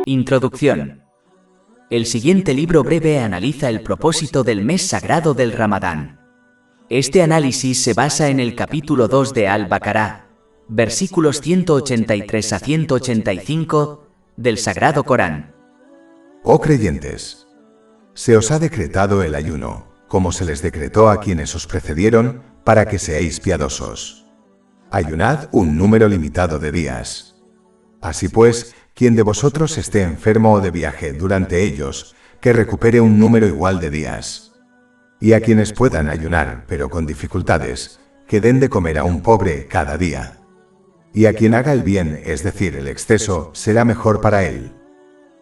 Introducción. El siguiente libro breve analiza el propósito del mes sagrado del Ramadán. Este análisis se basa en el capítulo 2 de Al-Baqará, versículos 183 a 185 del Sagrado Corán. Oh creyentes, se os ha decretado el ayuno, como se les decretó a quienes os precedieron, para que seáis piadosos. Ayunad un número limitado de días. Así pues, quien de vosotros esté enfermo o de viaje durante ellos, que recupere un número igual de días. Y a quienes puedan ayunar, pero con dificultades, que den de comer a un pobre cada día. Y a quien haga el bien, es decir, el exceso, será mejor para él.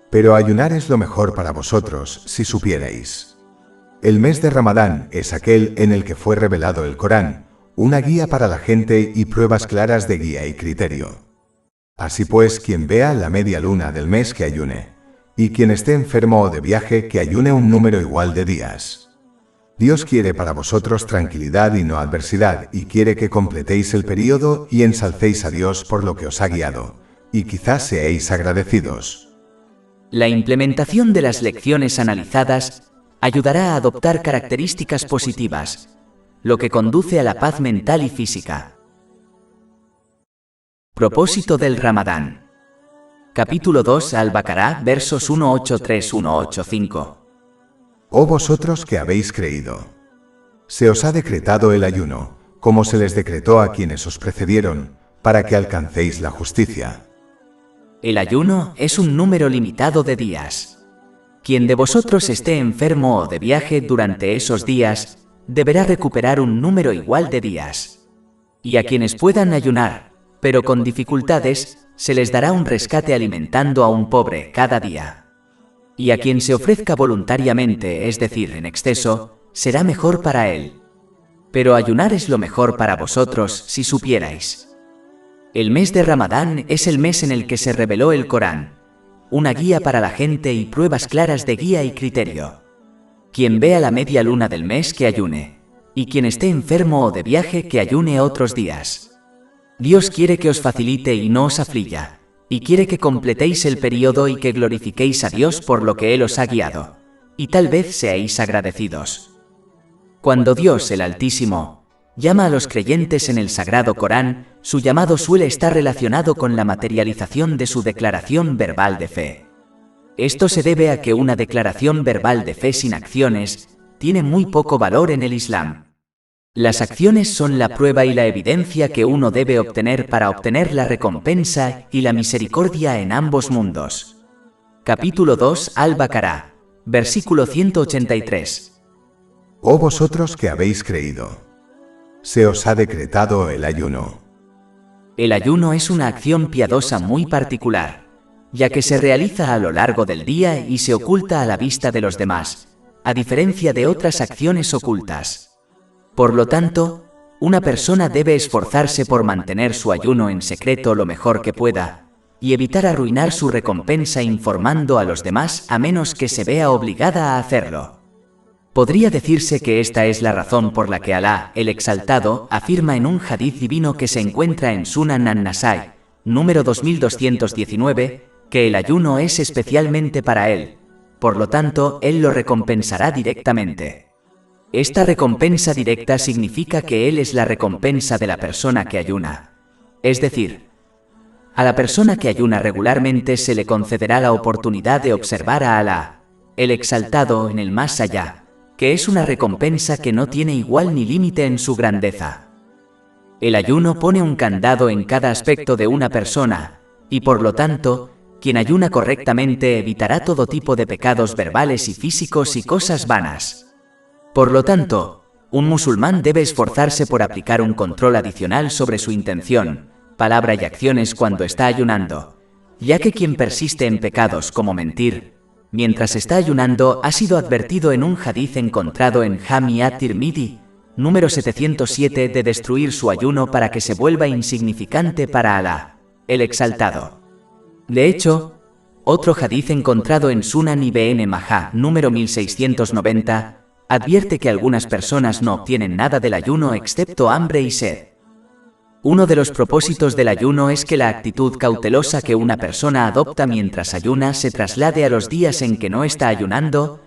Pero ayunar es lo mejor para vosotros, si supierais. El mes de Ramadán es aquel en el que fue revelado el Corán, una guía para la gente y pruebas claras de guía y criterio. Así pues, quien vea la media luna del mes que ayune, y quien esté enfermo o de viaje que ayune un número igual de días. Dios quiere para vosotros tranquilidad y no adversidad, y quiere que completéis el período y ensalcéis a Dios por lo que os ha guiado, y quizás seáis agradecidos. La implementación de las lecciones analizadas ayudará a adoptar características positivas, lo que conduce a la paz mental y física. Propósito del Ramadán. Capítulo 2 Al-Baqará, versos 183-185. Oh vosotros que habéis creído. Se os ha decretado el ayuno, como se les decretó a quienes os precedieron, para que alcancéis la justicia. El ayuno es un número limitado de días. Quien de vosotros esté enfermo o de viaje durante esos días, deberá recuperar un número igual de días. Y a quienes puedan ayunar, pero con dificultades, se les dará un rescate alimentando a un pobre cada día. Y a quien se ofrezca voluntariamente, es decir, en exceso, será mejor para él. Pero ayunar es lo mejor para vosotros, si supierais. El mes de Ramadán es el mes en el que se reveló el Corán, una guía para la gente y pruebas claras de guía y criterio. Quien vea la media luna del mes que ayune, y quien esté enfermo o de viaje que ayune otros días. Dios quiere que os facilite y no os aflija, y quiere que completéis el periodo y que glorifiquéis a Dios por lo que Él os ha guiado, y tal vez seáis agradecidos. Cuando Dios, el Altísimo, llama a los creyentes en el Sagrado Corán, su llamado suele estar relacionado con la materialización de su declaración verbal de fe. Esto se debe a que una declaración verbal de fe sin acciones tiene muy poco valor en el Islam. Las acciones son la prueba y la evidencia que uno debe obtener para obtener la recompensa y la misericordia en ambos mundos. Capítulo 2 Al-Baqará, versículo 183. Oh vosotros que habéis creído. Se os ha decretado el ayuno. El ayuno es una acción piadosa muy particular, ya que se realiza a lo largo del día y se oculta a la vista de los demás, a diferencia de otras acciones ocultas. Por lo tanto, una persona debe esforzarse por mantener su ayuno en secreto lo mejor que pueda, y evitar arruinar su recompensa informando a los demás a menos que se vea obligada a hacerlo. Podría decirse que esta es la razón por la que Alá, el Exaltado, afirma en un hadith divino que se encuentra en Sunan an-Nasai, número 2219, que el ayuno es especialmente para él, por lo tanto, él lo recompensará directamente. Esta recompensa directa significa que Él es la recompensa de la persona que ayuna. Es decir, a la persona que ayuna regularmente se le concederá la oportunidad de observar a Alá, el Exaltado, en el más allá, que es una recompensa que no tiene igual ni límite en su grandeza. El ayuno pone un candado en cada aspecto de una persona, y por lo tanto, quien ayuna correctamente evitará todo tipo de pecados verbales y físicos y cosas vanas. Por lo tanto, un musulmán debe esforzarse por aplicar un control adicional sobre su intención, palabra y acciones cuando está ayunando, ya que quien persiste en pecados como mentir, mientras está ayunando ha sido advertido en un hadith encontrado en Jami at-Tirmidhi, número 707 de destruir su ayuno para que se vuelva insignificante para Alá, el Exaltado. De hecho, otro hadith encontrado en Sunan Ibn Majah, número 1690, advierte que algunas personas no obtienen nada del ayuno excepto hambre y sed. Uno de los propósitos del ayuno es que la actitud cautelosa que una persona adopta mientras ayuna se traslade a los días en que no está ayunando,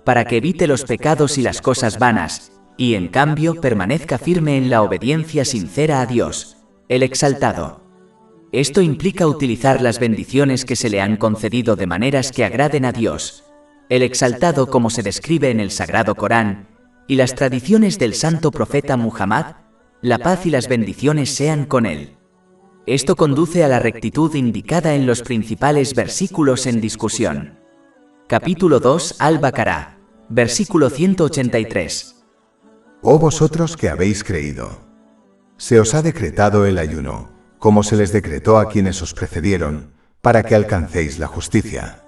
para que evite los pecados y las cosas vanas, y en cambio permanezca firme en la obediencia sincera a Dios, el Exaltado. Esto implica utilizar las bendiciones que se le han concedido de maneras que agraden a Dios, el Exaltado, como se describe en el Sagrado Corán, y las tradiciones del santo profeta Muhammad, la paz y las bendiciones sean con él. Esto conduce a la rectitud indicada en los principales versículos en discusión. Capítulo 2 Al-Baqarah, versículo 183. Oh vosotros que habéis creído. Se os ha decretado el ayuno, como se les decretó a quienes os precedieron, para que alcancéis la justicia.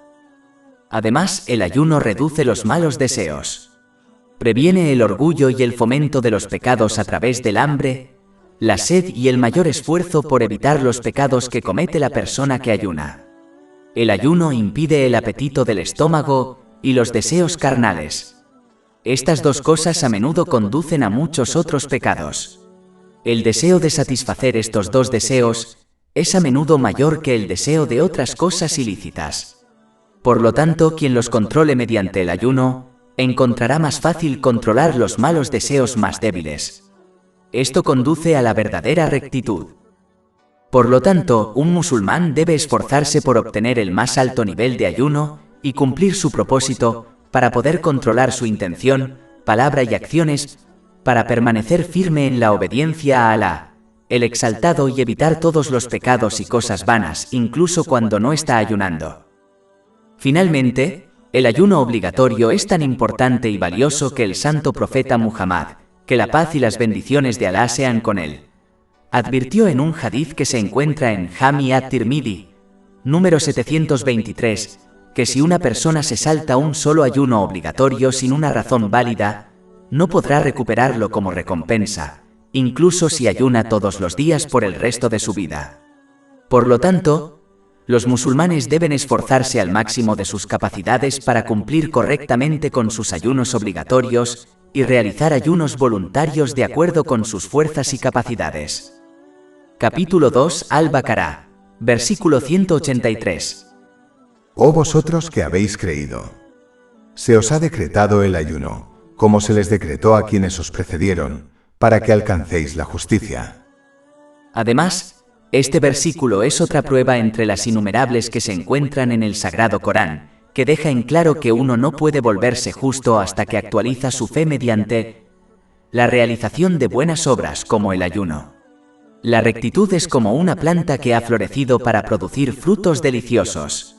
Además, el ayuno reduce los malos deseos. Previene el orgullo y el fomento de los pecados a través del hambre, la sed y el mayor esfuerzo por evitar los pecados que comete la persona que ayuna. El ayuno impide el apetito del estómago y los deseos carnales. Estas dos cosas a menudo conducen a muchos otros pecados. El deseo de satisfacer estos dos deseos es a menudo mayor que el deseo de otras cosas ilícitas. Por lo tanto, quien los controle mediante el ayuno, encontrará más fácil controlar los malos deseos más débiles. Esto conduce a la verdadera rectitud. Por lo tanto, un musulmán debe esforzarse por obtener el más alto nivel de ayuno y cumplir su propósito para poder controlar su intención, palabra y acciones, para permanecer firme en la obediencia a Alá, el Exaltado, y evitar todos los pecados y cosas vanas, incluso cuando no está ayunando. Finalmente, el ayuno obligatorio es tan importante y valioso que el santo profeta Muhammad, que la paz y las bendiciones de Alá sean con él, advirtió en un hadith que se encuentra en Jami at-Tirmidhi, número 723, que si una persona se salta un solo ayuno obligatorio sin una razón válida, no podrá recuperarlo como recompensa, incluso si ayuna todos los días por el resto de su vida. Por lo tanto, los musulmanes deben esforzarse al máximo de sus capacidades para cumplir correctamente con sus ayunos obligatorios y realizar ayunos voluntarios de acuerdo con sus fuerzas y capacidades. Capítulo 2 Al-Baqarah, versículo 183. Oh vosotros que habéis creído. Se os ha decretado el ayuno, como se les decretó a quienes os precedieron, para que alcancéis la justicia. Además, este versículo es otra prueba entre las innumerables que se encuentran en el Sagrado Corán, que deja en claro que uno no puede volverse justo hasta que actualiza su fe mediante la realización de buenas obras como el ayuno. La rectitud es como una planta que ha florecido para producir frutos deliciosos.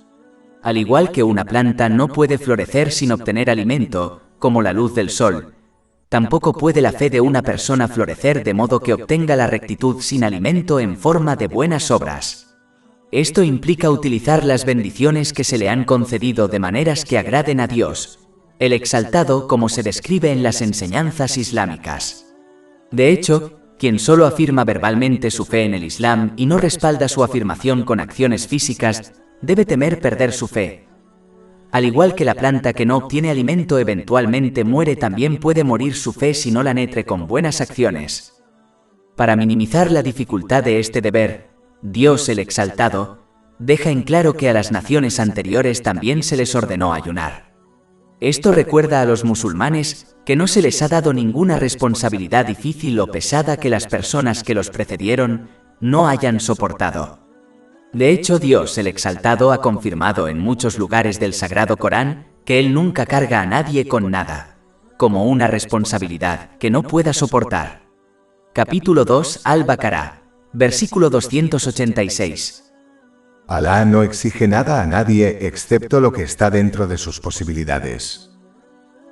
Al igual que una planta no puede florecer sin obtener alimento, como la luz del sol, tampoco puede la fe de una persona florecer de modo que obtenga la rectitud sin alimento en forma de buenas obras. Esto implica utilizar las bendiciones que se le han concedido de maneras que agraden a Dios, el Exaltado, como se describe en las enseñanzas islámicas. De hecho, quien solo afirma verbalmente su fe en el Islam y no respalda su afirmación con acciones físicas, debe temer perder su fe. Al igual que la planta que no obtiene alimento eventualmente muere, también puede morir su fe si no la nutre con buenas acciones. Para minimizar la dificultad de este deber, Dios el Exaltado deja en claro que a las naciones anteriores también se les ordenó ayunar. Esto recuerda a los musulmanes que no se les ha dado ninguna responsabilidad difícil o pesada que las personas que los precedieron no hayan soportado. De hecho, Dios el Exaltado ha confirmado en muchos lugares del Sagrado Corán que Él nunca carga a nadie con nada, como una responsabilidad que no pueda soportar. Capítulo 2 Al-Baqarah, versículo 286. Alá no exige nada a nadie excepto lo que está dentro de sus posibilidades.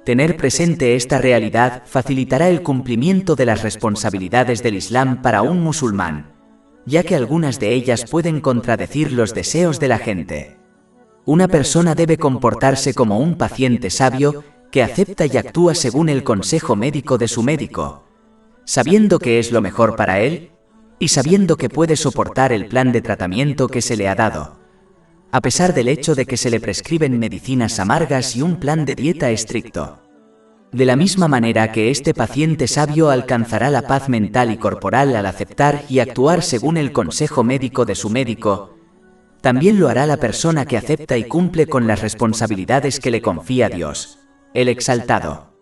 Tener presente esta realidad facilitará el cumplimiento de las responsabilidades del Islam para un musulmán, ya que algunas de ellas pueden contradecir los deseos de la gente. Una persona debe comportarse como un paciente sabio que acepta y actúa según el consejo médico de su médico, sabiendo que es lo mejor para él y sabiendo que puede soportar el plan de tratamiento que se le ha dado, a pesar del hecho de que se le prescriben medicinas amargas y un plan de dieta estricto. De la misma manera que este paciente sabio alcanzará la paz mental y corporal al aceptar y actuar según el consejo médico de su médico, también lo hará la persona que acepta y cumple con las responsabilidades que le confía Dios, el Exaltado.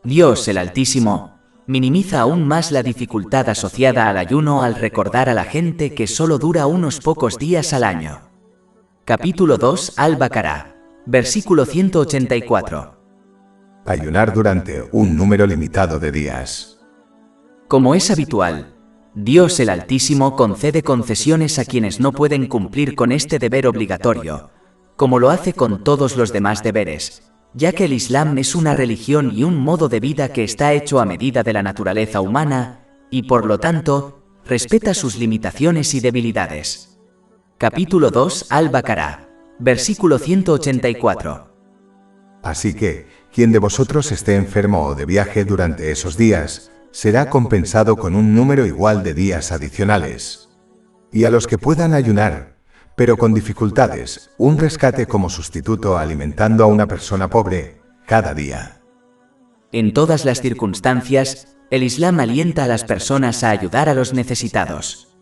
Dios, el Altísimo, minimiza aún más la dificultad asociada al ayuno al recordar a la gente que solo dura unos pocos días al año. Capítulo 2, Al-Baqará, versículo 184. Ayunar durante un número limitado de días. Como es habitual, Dios el Altísimo concede concesiones a quienes no pueden cumplir con este deber obligatorio, como lo hace con todos los demás deberes, ya que el Islam es una religión y un modo de vida que está hecho a medida de la naturaleza humana, y por lo tanto, respeta sus limitaciones y debilidades. Capítulo 2, Al-Baqará, versículo 184. Así que, quien de vosotros esté enfermo o de viaje durante esos días, será compensado con un número igual de días adicionales. Y a los que puedan ayunar, pero con dificultades, un rescate como sustituto alimentando a una persona pobre, cada día. En todas las circunstancias, el Islam alienta a las personas a ayudar a los necesitados.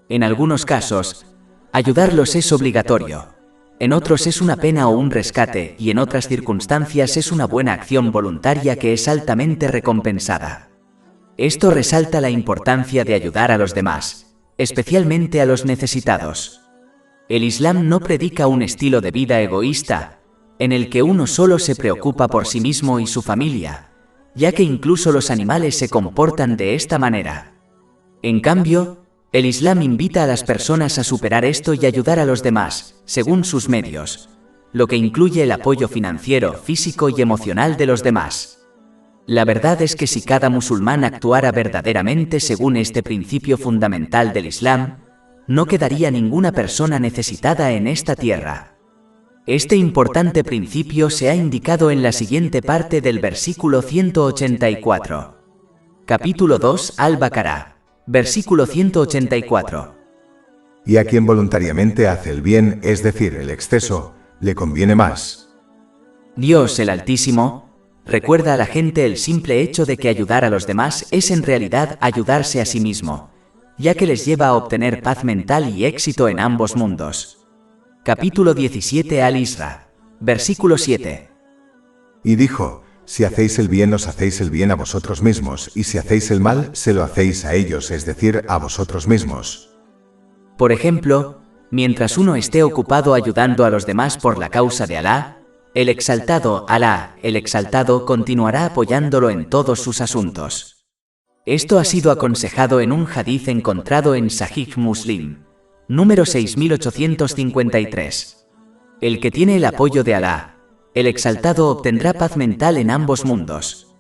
En algunos casos, ayudarlos es obligatorio. En otros es una pena o un rescate, y en otras circunstancias es una buena acción voluntaria que es altamente recompensada. Esto resalta la importancia de ayudar a los demás, especialmente a los necesitados. El Islam no predica un estilo de vida egoísta, en el que uno solo se preocupa por sí mismo y su familia, ya que incluso los animales se comportan de esta manera. En cambio, el Islam invita a las personas a superar esto y ayudar a los demás, según sus medios, lo que incluye el apoyo financiero, físico y emocional de los demás. La verdad es que si cada musulmán actuara verdaderamente según este principio fundamental del Islam, no quedaría ninguna persona necesitada en esta tierra. Este importante principio se ha indicado en la siguiente parte del versículo 184. Capítulo 2, Al-Baqará. Versículo 184. Y a quien voluntariamente hace el bien, es decir, el exceso, le conviene más. Dios el Altísimo recuerda a la gente el simple hecho de que ayudar a los demás es en realidad ayudarse a sí mismo, ya que les lleva a obtener paz mental y éxito en ambos mundos. Capítulo 17 Al-Isra. Versículo 7. Y dijo: si hacéis el bien os hacéis el bien a vosotros mismos, y si hacéis el mal se lo hacéis a ellos, es decir, a vosotros mismos. Por ejemplo, mientras uno esté ocupado ayudando a los demás por la causa de Alá, el Exaltado, Alá, el Exaltado, continuará apoyándolo en todos sus asuntos. Esto ha sido aconsejado en un hadith encontrado en Sahih Muslim, número 6853. El que tiene el apoyo de Alá, el Exaltado, obtendrá paz mental en ambos mundos.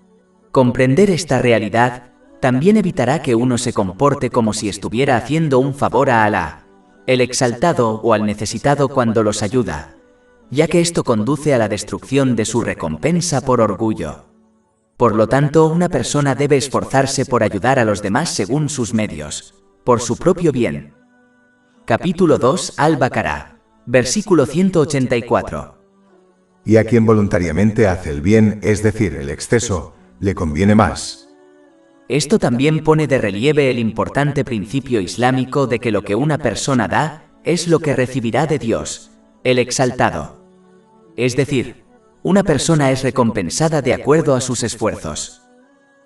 Comprender esta realidad también evitará que uno se comporte como si estuviera haciendo un favor a Alá, el Exaltado, o al necesitado cuando los ayuda, ya que esto conduce a la destrucción de su recompensa por orgullo. Por lo tanto, una persona debe esforzarse por ayudar a los demás según sus medios, por su propio bien. Capítulo 2, Al-Baqará. Versículo 184. Y a quien voluntariamente hace el bien, es decir, el exceso, le conviene más. Esto también pone de relieve el importante principio islámico de que lo que una persona da, es lo que recibirá de Dios, el Exaltado. Es decir, una persona es recompensada de acuerdo a sus esfuerzos.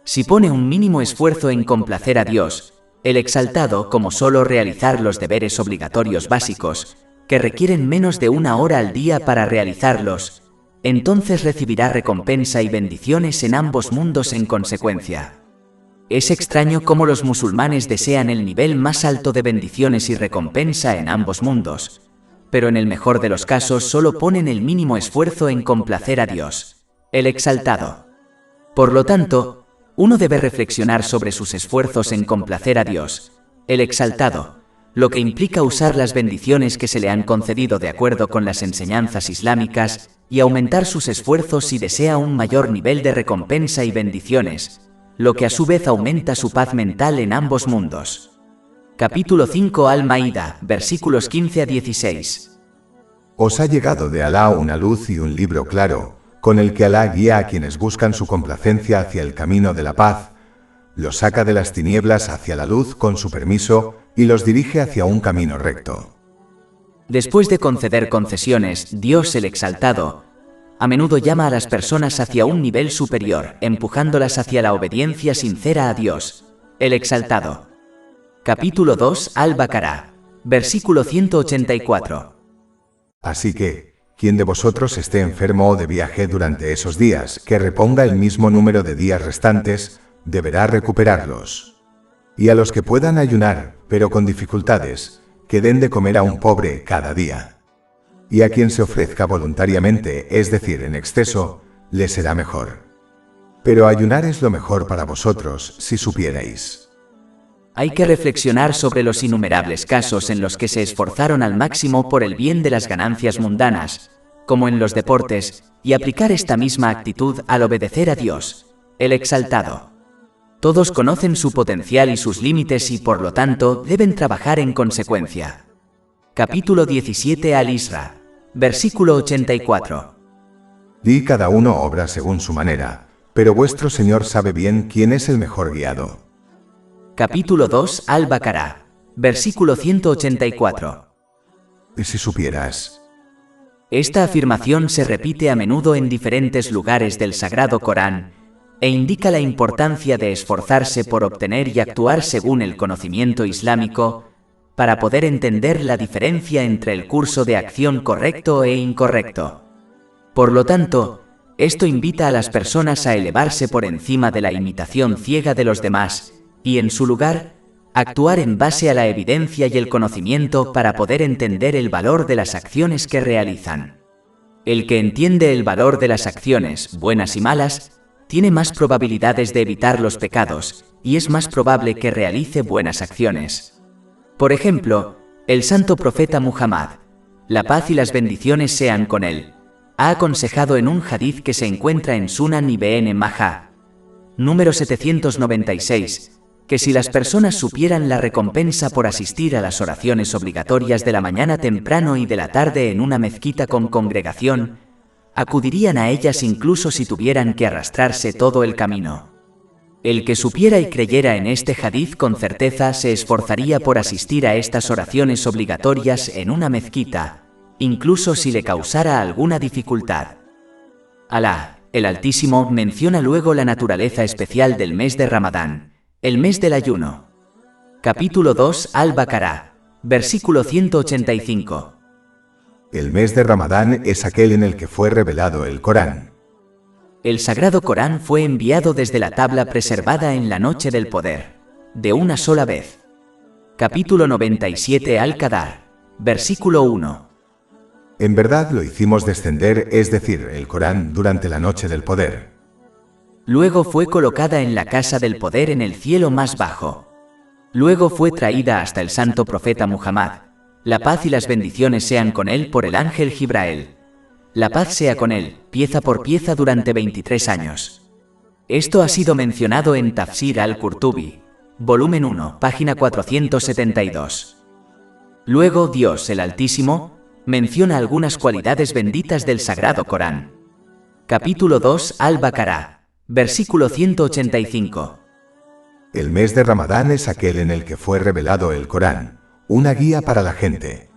Si pone un mínimo esfuerzo en complacer a Dios, el Exaltado, como solo realizar los deberes obligatorios básicos, que requieren menos de 1 hora al día para realizarlos, entonces recibirá recompensa y bendiciones en ambos mundos en consecuencia. Es extraño cómo los musulmanes desean el nivel más alto de bendiciones y recompensa en ambos mundos, pero en el mejor de los casos solo ponen el mínimo esfuerzo en complacer a Dios, el Exaltado. Por lo tanto, uno debe reflexionar sobre sus esfuerzos en complacer a Dios, el Exaltado, lo que implica usar las bendiciones que se le han concedido de acuerdo con las enseñanzas islámicas, y aumentar sus esfuerzos si desea un mayor nivel de recompensa y bendiciones, lo que a su vez aumenta su paz mental en ambos mundos. Capítulo 5 Al-Maída, versículos 15 a 16. Os ha llegado de Alá una luz y un libro claro, con el que Alá guía a quienes buscan su complacencia hacia el camino de la paz, los saca de las tinieblas hacia la luz con su permiso y los dirige hacia un camino recto. Después de conceder concesiones, Dios el Exaltado a menudo llama a las personas hacia un nivel superior, empujándolas hacia la obediencia sincera a Dios, el Exaltado. Capítulo 2 Al-Baqarah, versículo 184. Así que, quien de vosotros esté enfermo o de viaje durante esos días, que reponga el mismo número de días restantes, deberá recuperarlos. Y a los que puedan ayunar, pero con dificultades, que den de comer a un pobre cada día. Y a quien se ofrezca voluntariamente, es decir, en exceso, le será mejor. Pero ayunar es lo mejor para vosotros, si supierais. Hay que reflexionar sobre los innumerables casos en los que se esforzaron al máximo por el bien de las ganancias mundanas, como en los deportes, y aplicar esta misma actitud al obedecer a Dios, el Exaltado. Todos conocen su potencial y sus límites y por lo tanto deben trabajar en consecuencia. Capítulo 17 Al-Isra, versículo 84. Di cada uno obra según su manera, pero vuestro Señor sabe bien quién es el mejor guiado. Capítulo 2 Al-Baqarah, versículo 184. Y si supieras. Esta afirmación se repite a menudo en diferentes lugares del Sagrado Corán, e indica la importancia de esforzarse por obtener y actuar según el conocimiento islámico, para poder entender la diferencia entre el curso de acción correcto e incorrecto. Por lo tanto, esto invita a las personas a elevarse por encima de la imitación ciega de los demás, y en su lugar, actuar en base a la evidencia y el conocimiento para poder entender el valor de las acciones que realizan. El que entiende el valor de las acciones, buenas y malas, tiene más probabilidades de evitar los pecados, y es más probable que realice buenas acciones. Por ejemplo, el santo profeta Muhammad, la paz y las bendiciones sean con él, ha aconsejado en un hadith que se encuentra en Sunan Ibn Majah, número 796, que si las personas supieran la recompensa por asistir a las oraciones obligatorias de la mañana temprano y de la tarde en una mezquita con congregación, acudirían a ellas incluso si tuvieran que arrastrarse todo el camino. El que supiera y creyera en este hadith con certeza se esforzaría por asistir a estas oraciones obligatorias en una mezquita, incluso si le causara alguna dificultad. Alá, el Altísimo, menciona luego la naturaleza especial del mes de Ramadán, el mes del ayuno. Capítulo 2 Al-Baqarah, versículo 185. El mes de Ramadán es aquel en el que fue revelado el Corán. El Sagrado Corán fue enviado desde la tabla preservada en la noche del poder, de una sola vez. Capítulo 97 Al-Qadar, versículo 1. En verdad lo hicimos descender, es decir, el Corán, durante la noche del poder. Luego fue colocada en la casa del poder en el cielo más bajo. Luego fue traída hasta el santo profeta Muhammad. La paz y las bendiciones sean con él por el ángel Jibrael. La paz sea con él, pieza por pieza durante 23 años. Esto ha sido mencionado en Tafsir al-Qurtubi, volumen 1, página 472. Luego Dios el Altísimo menciona algunas cualidades benditas del Sagrado Corán. Capítulo 2 Al-Baqarah, versículo 185. El mes de Ramadán es aquel en el que fue revelado el Corán, una guía para la gente.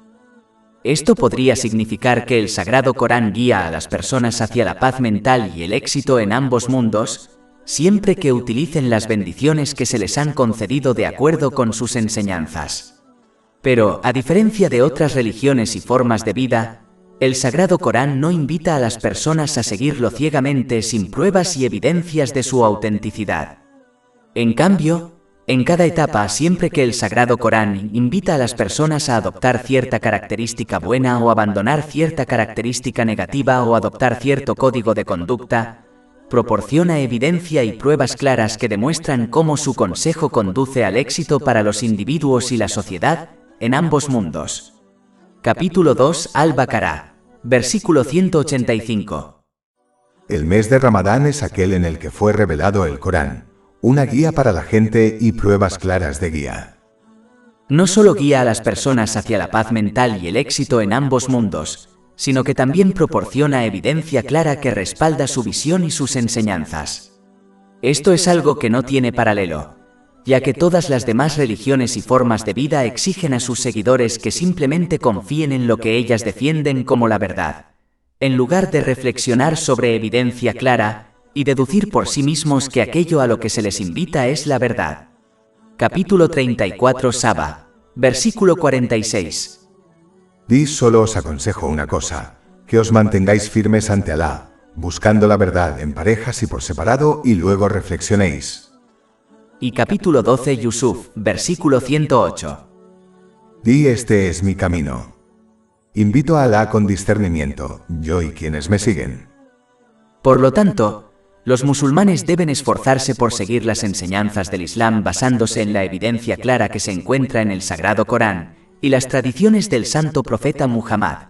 Esto podría significar que el Sagrado Corán guía a las personas hacia la paz mental y el éxito en ambos mundos, siempre que utilicen las bendiciones que se les han concedido de acuerdo con sus enseñanzas. Pero, a diferencia de otras religiones y formas de vida, el Sagrado Corán no invita a las personas a seguirlo ciegamente sin pruebas y evidencias de su autenticidad. En cambio, en cada etapa, siempre que el Sagrado Corán invita a las personas a adoptar cierta característica buena o abandonar cierta característica negativa o adoptar cierto código de conducta, proporciona evidencia y pruebas claras que demuestran cómo su consejo conduce al éxito para los individuos y la sociedad en ambos mundos. Capítulo 2 Al-Baqarah, versículo 185. El mes de Ramadán es aquel en el que fue revelado el Corán, una guía para la gente y pruebas claras de guía. No solo guía a las personas hacia la paz mental y el éxito en ambos mundos, sino que también proporciona evidencia clara que respalda su visión y sus enseñanzas. Esto es algo que no tiene paralelo, ya que todas las demás religiones y formas de vida exigen a sus seguidores que simplemente confíen en lo que ellas defienden como la verdad, en lugar de reflexionar sobre evidencia clara y deducir por sí mismos que aquello a lo que se les invita es la verdad. Capítulo 34 Saba, versículo 46. Di: solo os aconsejo una cosa, que os mantengáis firmes ante Alá, buscando la verdad en parejas y por separado, y luego reflexionéis. Y capítulo 12 Yusuf, versículo 108. Di: este es mi camino. Invito a Alá con discernimiento, yo y quienes me siguen. Por lo tanto, los musulmanes deben esforzarse por seguir las enseñanzas del Islam basándose en la evidencia clara que se encuentra en el Sagrado Corán y las tradiciones del santo profeta Muhammad.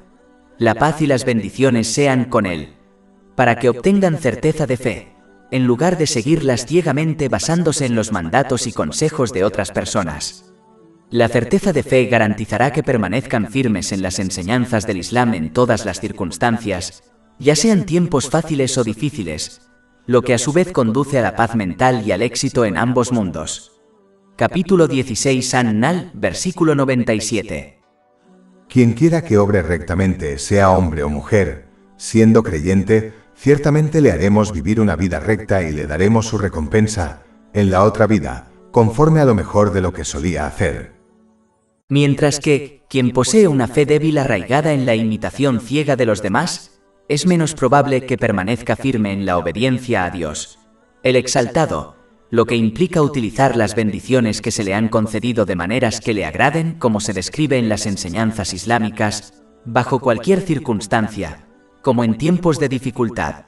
La paz y las bendiciones sean con él, para que obtengan certeza de fe, en lugar de seguirlas ciegamente basándose en los mandatos y consejos de otras personas. La certeza de fe garantizará que permanezcan firmes en las enseñanzas del Islam en todas las circunstancias, ya sean tiempos fáciles o difíciles, lo que a su vez conduce a la paz mental y al éxito en ambos mundos. Capítulo 16 An-Nahl, versículo 97. Quien quiera que obre rectamente, sea hombre o mujer, siendo creyente, ciertamente le haremos vivir una vida recta y le daremos su recompensa en la otra vida, conforme a lo mejor de lo que solía hacer. Mientras que, quien posee una fe débil arraigada en la imitación ciega de los demás, es menos probable que permanezca firme en la obediencia a Dios, el Exaltado, lo que implica utilizar las bendiciones que se le han concedido de maneras que le agraden, como se describe en las enseñanzas islámicas, bajo cualquier circunstancia, como en tiempos de dificultad.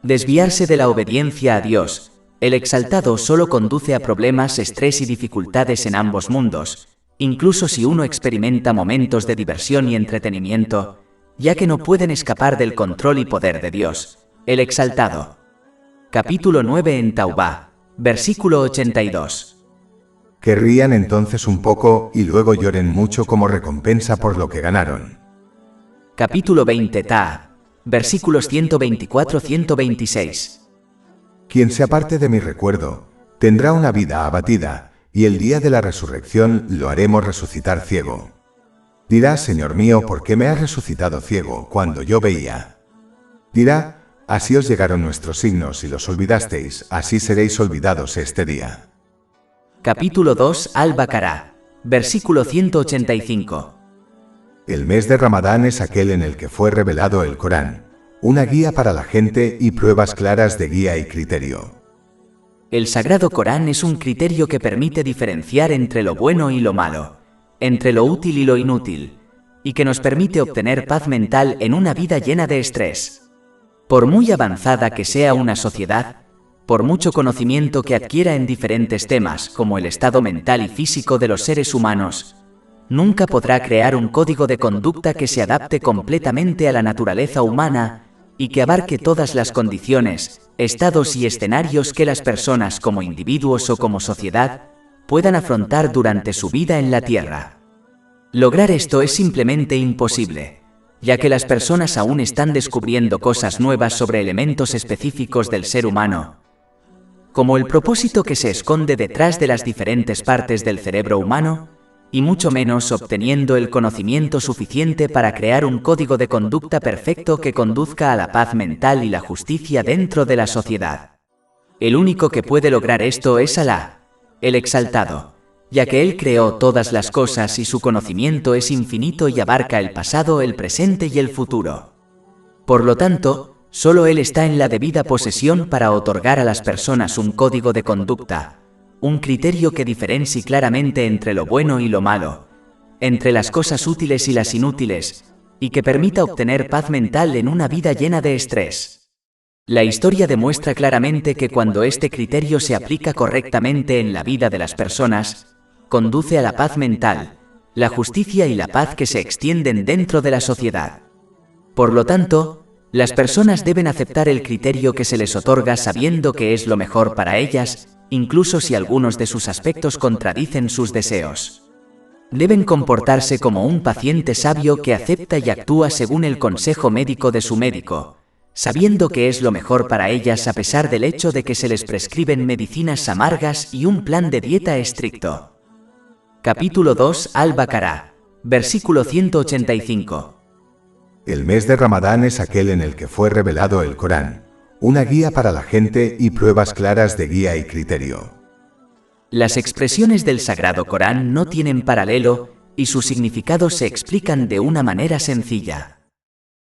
Desviarse de la obediencia a Dios, el Exaltado, solo conduce a problemas, estrés y dificultades en ambos mundos, incluso si uno experimenta momentos de diversión y entretenimiento, ya que no pueden escapar del control y poder de Dios, el Exaltado. Capítulo 9 en Taubá, versículo 82. Que rían entonces un poco y luego lloren mucho como recompensa por lo que ganaron. Capítulo 20 Ta'a, versículos 124-126. Quien se aparte de mi recuerdo, tendrá una vida abatida, y el día de la resurrección lo haremos resucitar ciego. Dirá: Señor mío, ¿por qué me has resucitado ciego cuando yo veía? Dirá: así os llegaron nuestros signos y los olvidasteis, así seréis olvidados este día. Capítulo 2 Al-Baqarah, versículo 185. El mes de Ramadán es aquel en el que fue revelado el Corán, una guía para la gente y pruebas claras de guía y criterio. El Sagrado Corán es un criterio que permite diferenciar entre lo bueno y lo malo, entre lo útil y lo inútil, y que nos permite obtener paz mental en una vida llena de estrés. Por muy avanzada que sea una sociedad, por mucho conocimiento que adquiera en diferentes temas como el estado mental y físico de los seres humanos, nunca podrá crear un código de conducta que se adapte completamente a la naturaleza humana y que abarque todas las condiciones, estados y escenarios que las personas como individuos o como sociedad puedan afrontar durante su vida en la Tierra. Lograr esto es simplemente imposible, ya que las personas aún están descubriendo cosas nuevas sobre elementos específicos del ser humano, como el propósito que se esconde detrás de las diferentes partes del cerebro humano, y mucho menos obteniendo el conocimiento suficiente para crear un código de conducta perfecto que conduzca a la paz mental y la justicia dentro de la sociedad. El único que puede lograr esto es Alá, el Exaltado, ya que Él creó todas las cosas y su conocimiento es infinito y abarca el pasado, el presente y el futuro. Por lo tanto, solo Él está en la debida posesión para otorgar a las personas un código de conducta, un criterio que diferencie claramente entre lo bueno y lo malo, entre las cosas útiles y las inútiles, y que permita obtener paz mental en una vida llena de estrés. La historia demuestra claramente que cuando este criterio se aplica correctamente en la vida de las personas, conduce a la paz mental, la justicia y la paz que se extienden dentro de la sociedad. Por lo tanto, las personas deben aceptar el criterio que se les otorga sabiendo que es lo mejor para ellas, incluso si algunos de sus aspectos contradicen sus deseos. Deben comportarse como un paciente sabio que acepta y actúa según el consejo médico de su médico, sabiendo que es lo mejor para ellas a pesar del hecho de que se les prescriben medicinas amargas y un plan de dieta estricto. Capítulo 2 Al-Baqarah, versículo 185. El mes de Ramadán es aquel en el que fue revelado el Corán, una guía para la gente y pruebas claras de guía y criterio. Las expresiones del Sagrado Corán no tienen paralelo y sus significados se explican de una manera sencilla.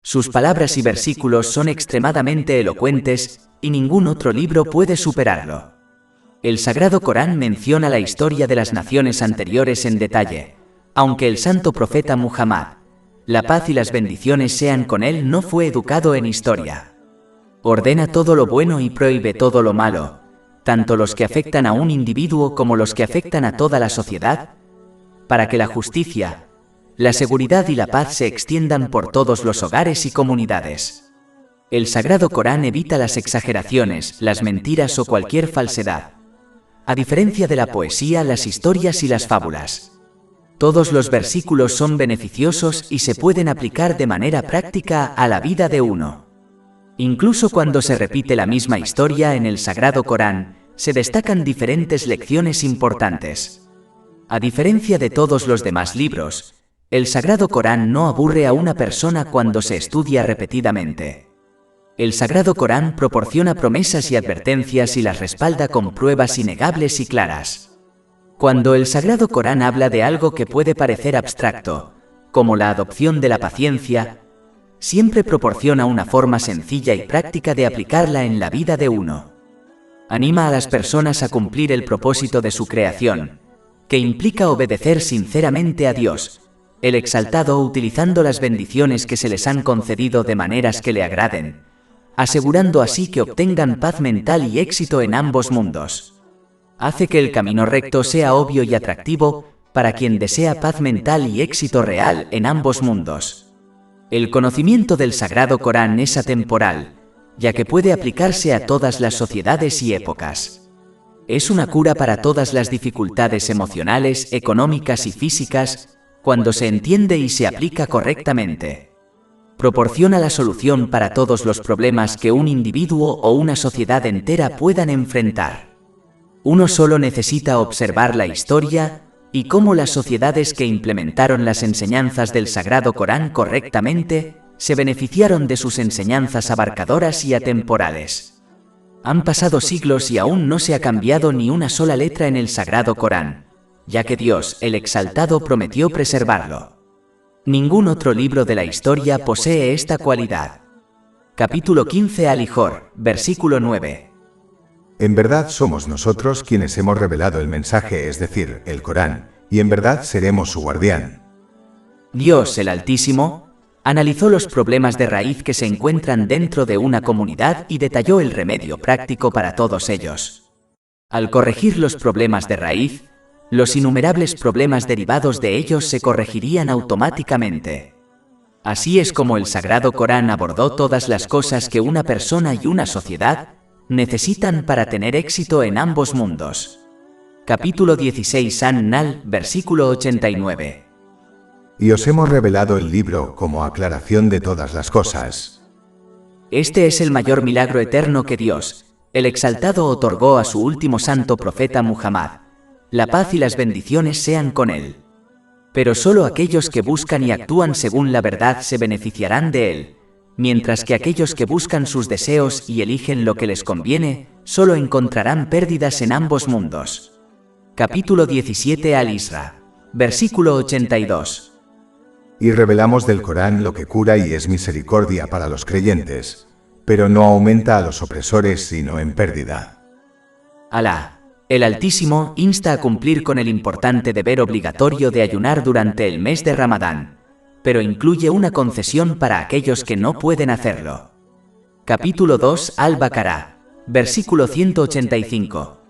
Sus palabras y versículos son extremadamente elocuentes y ningún otro libro puede superarlo. El Sagrado Corán menciona la historia de las naciones anteriores en detalle, aunque el santo profeta Muhammad, la paz y las bendiciones sean con él, no fue educado en historia. Ordena todo lo bueno y prohíbe todo lo malo, tanto los que afectan a un individuo como los que afectan a toda la sociedad, para que la justicia, la seguridad y la paz se extiendan por todos los hogares y comunidades. El Sagrado Corán evita las exageraciones, las mentiras o cualquier falsedad, a diferencia de la poesía, las historias y las fábulas. Todos los versículos son beneficiosos y se pueden aplicar de manera práctica a la vida de uno. Incluso cuando se repite la misma historia en el Sagrado Corán, se destacan diferentes lecciones importantes. A diferencia de todos los demás libros, el Sagrado Corán no aburre a una persona cuando se estudia repetidamente. El Sagrado Corán proporciona promesas y advertencias y las respalda con pruebas innegables y claras. Cuando el Sagrado Corán habla de algo que puede parecer abstracto, como la adopción de la paciencia, siempre proporciona una forma sencilla y práctica de aplicarla en la vida de uno. Anima a las personas a cumplir el propósito de su creación, que implica obedecer sinceramente a Dios, el Exaltado, utilizando las bendiciones que se les han concedido de maneras que le agraden, asegurando así que obtengan paz mental y éxito en ambos mundos. Hace que el camino recto sea obvio y atractivo para quien desea paz mental y éxito real en ambos mundos. El conocimiento del Sagrado Corán es atemporal, ya que puede aplicarse a todas las sociedades y épocas. Es una cura para todas las dificultades emocionales, económicas y físicas, cuando se entiende y se aplica correctamente. Proporciona la solución para todos los problemas que un individuo o una sociedad entera puedan enfrentar. Uno solo necesita observar la historia y cómo las sociedades que implementaron las enseñanzas del Sagrado Corán correctamente se beneficiaron de sus enseñanzas abarcadoras y atemporales. Han pasado siglos y aún no se ha cambiado ni una sola letra en el Sagrado Corán, ya que Dios, el Exaltado, prometió preservarlo. Ningún otro libro de la historia posee esta cualidad. Capítulo 15 Al-Hijr, versículo 9. En verdad somos nosotros quienes hemos revelado el mensaje, es decir, el Corán, y en verdad seremos su guardián. Dios, el Altísimo, analizó los problemas de raíz que se encuentran dentro de una comunidad y detalló el remedio práctico para todos ellos. Al corregir los problemas de raíz, los innumerables problemas derivados de ellos se corregirían automáticamente. Así es como el Sagrado Corán abordó todas las cosas que una persona y una sociedad necesitan para tener éxito en ambos mundos. Capítulo 16 An-Nahl, versículo 89. Y os hemos revelado el libro como aclaración de todas las cosas. Este es el mayor milagro eterno que Dios, el Exaltado, otorgó a su último santo profeta Muhammad. La paz y las bendiciones sean con él. Pero solo aquellos que buscan y actúan según la verdad se beneficiarán de él, mientras que aquellos que buscan sus deseos y eligen lo que les conviene, solo encontrarán pérdidas en ambos mundos. Capítulo 17 Al-Isra, versículo 82. Y revelamos del Corán lo que cura y es misericordia para los creyentes, pero no aumenta a los opresores sino en pérdida. Alá, el Altísimo, insta a cumplir con el importante deber obligatorio de ayunar durante el mes de Ramadán, pero incluye una concesión para aquellos que no pueden hacerlo. Capítulo 2 Al-Baqarah, versículo 185.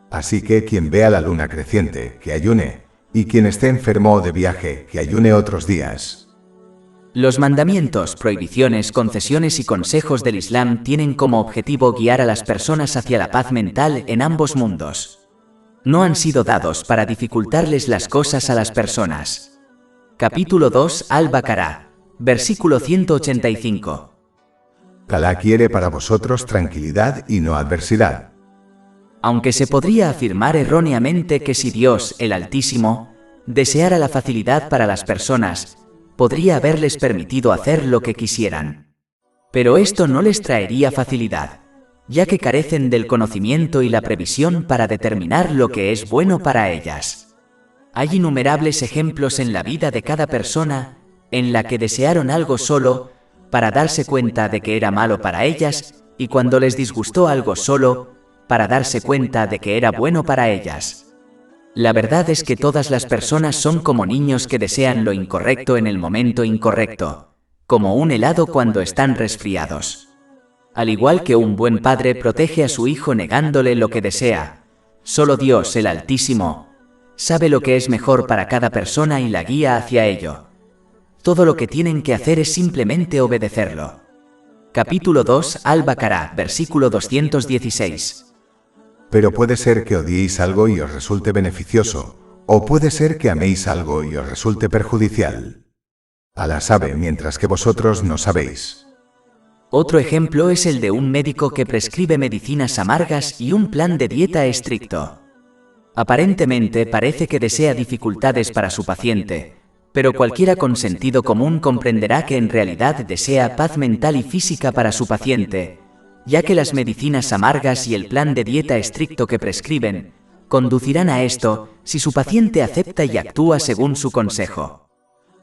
Así que quien vea la luna creciente, que ayune, y quien esté enfermo o de viaje, que ayune otros días. Los mandamientos, prohibiciones, concesiones y consejos del Islam tienen como objetivo guiar a las personas hacia la paz mental en ambos mundos. No han sido dados para dificultarles las cosas a las personas. Capítulo 2 Al-Baqarah, versículo 185. Alá quiere para vosotros tranquilidad y no adversidad. Aunque se podría afirmar erróneamente que si Dios, el Altísimo, deseara la facilidad para las personas, podría haberles permitido hacer lo que quisieran. Pero esto no les traería facilidad, ya que carecen del conocimiento y la previsión para determinar lo que es bueno para ellas. Hay innumerables ejemplos en la vida de cada persona en la que desearon algo solo para darse cuenta de que era malo para ellas, y cuando les disgustó algo solo para darse cuenta de que era bueno para ellas. La verdad es que todas las personas son como niños que desean lo incorrecto en el momento incorrecto, como un helado cuando están resfriados. Al igual que un buen padre protege a su hijo negándole lo que desea, solo Dios, el Altísimo, sabe lo que es mejor para cada persona y la guía hacia ello. Todo lo que tienen que hacer es simplemente obedecerlo. Capítulo 2 Al-Baqarah, versículo 216. Pero puede ser que odiéis algo y os resulte beneficioso, o puede ser que améis algo y os resulte perjudicial. Alá sabe mientras que vosotros no sabéis. Otro ejemplo es el de un médico que prescribe medicinas amargas y un plan de dieta estricto. Aparentemente parece que desea dificultades para su paciente, pero cualquiera con sentido común comprenderá que en realidad desea paz mental y física para su paciente, ya que las medicinas amargas y el plan de dieta estricto que prescriben conducirán a esto si su paciente acepta y actúa según su consejo.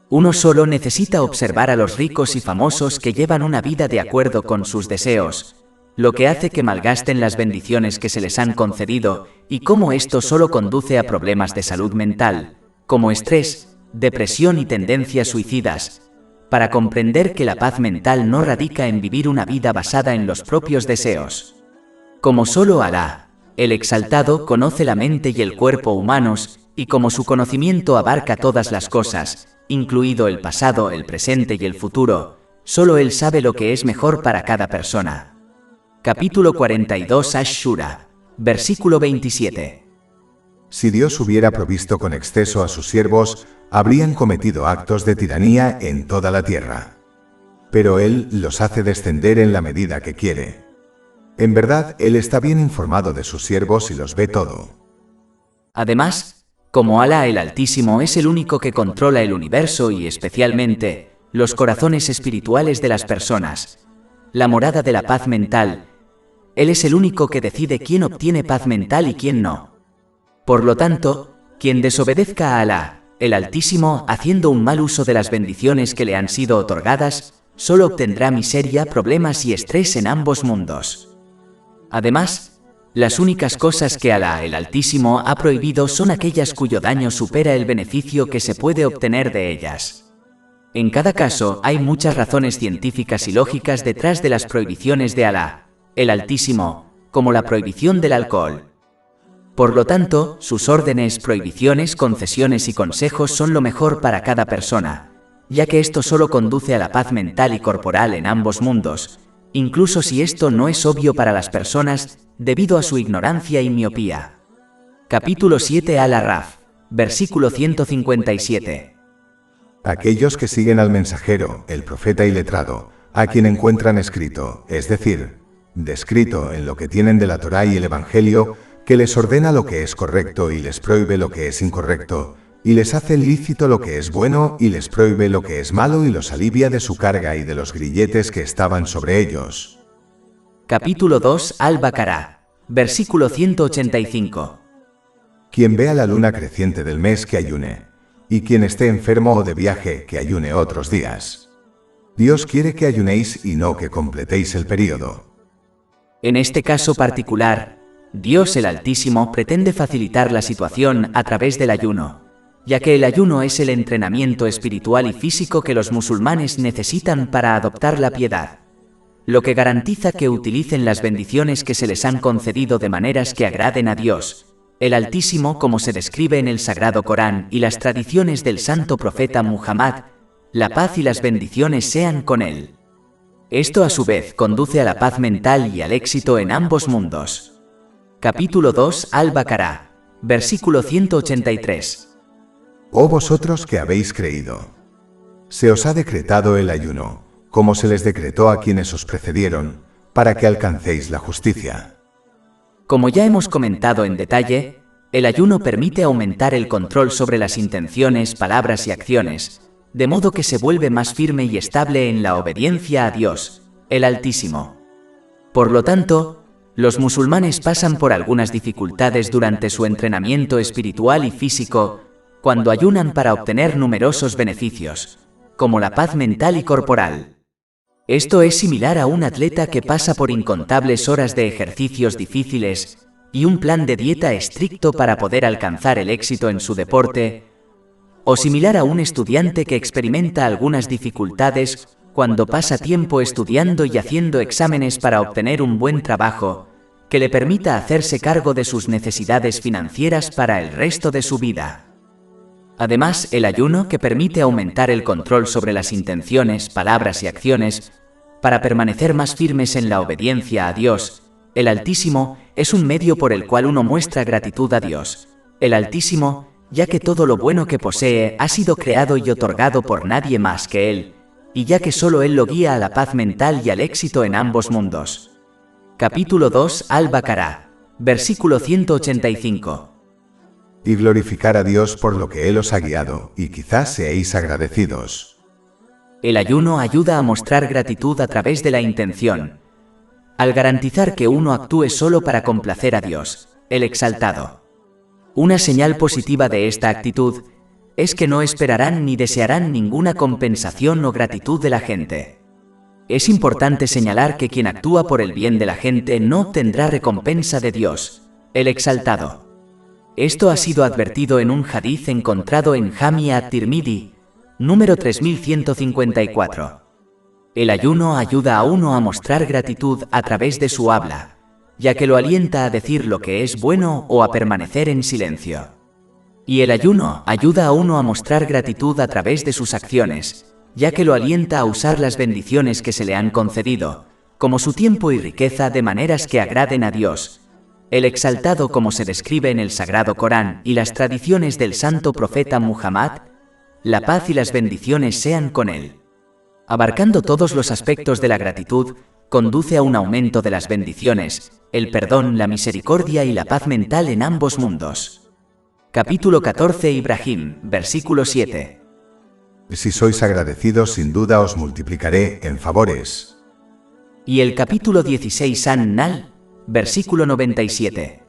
Uno solo necesita observar a los ricos y famosos que llevan una vida de acuerdo con sus deseos, lo que hace que malgasten las bendiciones que se les han concedido y cómo esto solo conduce a problemas de salud mental, como estrés, depresión y tendencias suicidas, para comprender que la paz mental no radica en vivir una vida basada en los propios deseos. Como solo Alá, el Exaltado, conoce la mente y el cuerpo humanos, y como su conocimiento abarca todas las cosas, incluido el pasado, el presente y el futuro, solo Él sabe lo que es mejor para cada persona. Capítulo 42 Ash-Shura, versículo 27. Si Dios hubiera provisto con exceso a sus siervos, habrían cometido actos de tiranía en toda la tierra. Pero Él los hace descender en la medida que quiere. En verdad, Él está bien informado de sus siervos y los ve todo. Además, como Alá el Altísimo es el único que controla el universo y especialmente los corazones espirituales de las personas, la morada de la paz mental, Él es el único que decide quién obtiene paz mental y quién no. Por lo tanto, quien desobedezca a Alá, el Altísimo, haciendo un mal uso de las bendiciones que le han sido otorgadas, solo obtendrá miseria, problemas y estrés en ambos mundos. Además, las únicas cosas que Alá, el Altísimo, ha prohibido son aquellas cuyo daño supera el beneficio que se puede obtener de ellas. En cada caso, hay muchas razones científicas y lógicas detrás de las prohibiciones de Alá, el Altísimo, como la prohibición del alcohol. Por lo tanto, sus órdenes, prohibiciones, concesiones y consejos son lo mejor para cada persona, ya que esto solo conduce a la paz mental y corporal en ambos mundos, incluso si esto no es obvio para las personas debido a su ignorancia y miopía. Capítulo 7 Al-Araf, versículo 157. Aquellos que siguen al mensajero, el profeta y letrado, a quien encuentran escrito, es decir, descrito en lo que tienen de la Torá y el Evangelio, que les ordena lo que es correcto y les prohíbe lo que es incorrecto, y les hace lícito lo que es bueno y les prohíbe lo que es malo y los alivia de su carga y de los grilletes que estaban sobre ellos. Capítulo 2 Al-Baqarah, versículo 185. Quien vea la luna creciente del mes que ayune, y quien esté enfermo o de viaje que ayune otros días. Dios quiere que ayunéis y no que completéis el período. En este caso particular, Dios el Altísimo pretende facilitar la situación a través del ayuno, ya que el ayuno es el entrenamiento espiritual y físico que los musulmanes necesitan para adoptar la piedad, lo que garantiza que utilicen las bendiciones que se les han concedido de maneras que agraden a Dios, el Altísimo, como se describe en el Sagrado Corán y las tradiciones del santo profeta Muhammad, la paz y las bendiciones sean con él. Esto a su vez conduce a la paz mental y al éxito en ambos mundos. Capítulo 2 Al-Baqarah, Versículo 183. Oh vosotros que habéis creído. Se os ha decretado el ayuno, como se les decretó a quienes os precedieron, para que alcancéis la justicia. Como ya hemos comentado en detalle, el ayuno permite aumentar el control sobre las intenciones, palabras y acciones, de modo que se vuelve más firme y estable en la obediencia a Dios, el Altísimo. Por lo tanto, los musulmanes pasan por algunas dificultades durante su entrenamiento espiritual y físico cuando ayunan para obtener numerosos beneficios, como la paz mental y corporal. Esto es similar a un atleta que pasa por incontables horas de ejercicios difíciles y un plan de dieta estricto para poder alcanzar el éxito en su deporte, o similar a un estudiante que experimenta algunas dificultades cuando pasa tiempo estudiando y haciendo exámenes para obtener un buen trabajo que le permita hacerse cargo de sus necesidades financieras para el resto de su vida. Además, el ayuno, que permite aumentar el control sobre las intenciones, palabras y acciones, para permanecer más firmes en la obediencia a Dios, el Altísimo, es un medio por el cual uno muestra gratitud a Dios, el Altísimo, ya que todo lo bueno que posee ha sido creado y otorgado por nadie más que Él, y ya que solo Él lo guía a la paz mental y al éxito en ambos mundos. Capítulo 2, Al-Baqará, versículo 185. Y glorificar a Dios por lo que Él os ha guiado, y quizás seáis agradecidos. El ayuno ayuda a mostrar gratitud a través de la intención, al garantizar que uno actúe solo para complacer a Dios, el Exaltado. Una señal positiva de esta actitud es que no esperarán ni desearán ninguna compensación o gratitud de la gente. Es importante señalar que quien actúa por el bien de la gente no obtendrá recompensa de Dios, el Exaltado. Esto ha sido advertido en un hadiz encontrado en Jami at-Tirmidhi, número 3154. El ayuno ayuda a uno a mostrar gratitud a través de su habla, ya que lo alienta a decir lo que es bueno o a permanecer en silencio. Y el ayuno ayuda a uno a mostrar gratitud a través de sus acciones, ya que lo alienta a usar las bendiciones que se le han concedido, como su tiempo y riqueza, de maneras que agraden a Dios, el Exaltado, como se describe en el Sagrado Corán y las tradiciones del santo profeta Muhammad. La paz y las bendiciones sean con él. Abarcando todos los aspectos de la gratitud, conduce a un aumento de las bendiciones, el perdón, la misericordia y la paz mental en ambos mundos. Capítulo 14, Ibrahim, versículo 7. Si sois agradecidos, sin duda os multiplicaré en favores. Y el capítulo 16, An-Nahl, versículo 97.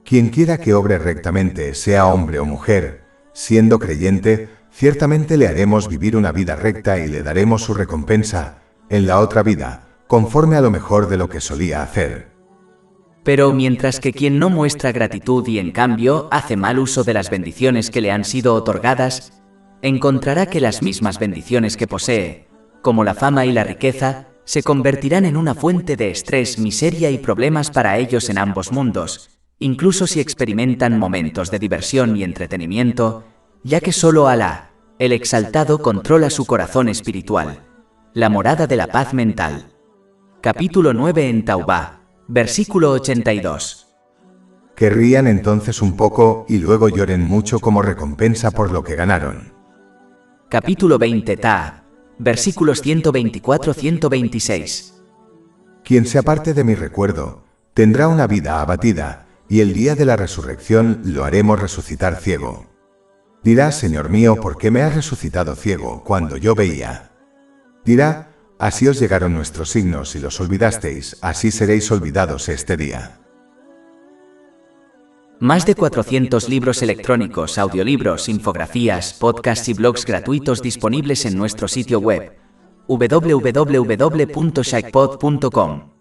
Quien quiera que obre rectamente, sea hombre o mujer, siendo creyente, ciertamente le haremos vivir una vida recta y le daremos su recompensa en la otra vida, conforme a lo mejor de lo que solía hacer. Pero mientras que quien no muestra gratitud y en cambio hace mal uso de las bendiciones que le han sido otorgadas, encontrará que las mismas bendiciones que posee, como la fama y la riqueza, se convertirán en una fuente de estrés, miseria y problemas para ellos en ambos mundos, incluso si experimentan momentos de diversión y entretenimiento, ya que solo Alá, el Exaltado, controla su corazón espiritual, la morada de la paz mental. Capítulo 9 en Taubá, versículo 82. Que rían entonces un poco y luego lloren mucho como recompensa por lo que ganaron. Capítulo 20 Ta'a, versículos 124-126. Quien se aparte de mi recuerdo, tendrá una vida abatida, y el día de la resurrección lo haremos resucitar ciego. Dirá: Señor mío, ¿por qué me has resucitado ciego cuando yo veía? Dirá: así os llegaron nuestros signos y los olvidasteis, así seréis olvidados este día. Más de 400 libros electrónicos, audiolibros, infografías, podcasts y blogs gratuitos disponibles en nuestro sitio web www.shaykhpod.com.